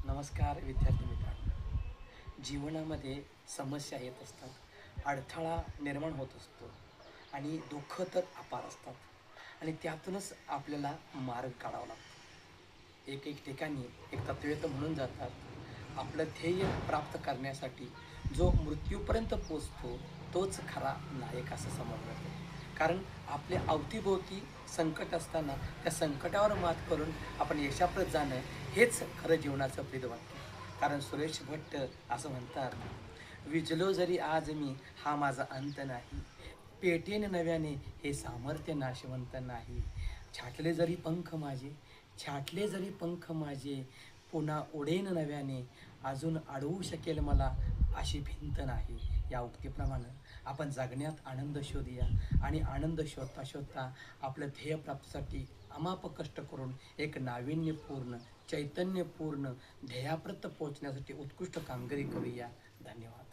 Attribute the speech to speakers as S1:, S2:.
S1: नमस्कार विद्यार्थी मित्रांनो. जीवनामध्ये समस्या येत असतात, अडथळा निर्माण होत असतो आणि दुःख तर अपार असतात आणि त्यातूनच आपल्याला मार्ग काढावा लागतो. एक एक ठिकाणी एक तत्त्ववेत्ता म्हणून जातात, आपलं ध्येय प्राप्त करण्यासाठी जो मृत्यूपर्यंत पोचतो तोच खरा नायक असं समजलं जातं. कारण आपल्या अवतीभोवती संकट असताना त्या संकटावर मात करून आपण यशाप्रत जाणं हेच खरं जीवनाचं ब्रीदवाक्य. कारण सुरेश भट्ट असं म्हणतात, विजलो जरी आज मी हा माझा अंत नाही, पेटेन नव्याने हे सामर्थ्य नाशवंत नाही. छाटले जरी पंख माझे, छाटले जरी पंख माझे, पुन्हा उडेन नव्याने, अजून अडवू शकेल मला अशी भिंत नाही. या उक्तीप्रमाणे आपण जगण्यात आनंद शोधूया आणि आनंद शोधता शोधता आपलं ध्येय प्राप्तीसाठी अमाप कष्ट करून एक नाविन्यपूर्ण, चैतन्यपूर्ण ध्येयाप्रत पोहोचण्यासाठी उत्कृष्ट कामगिरी करूया. धन्यवाद.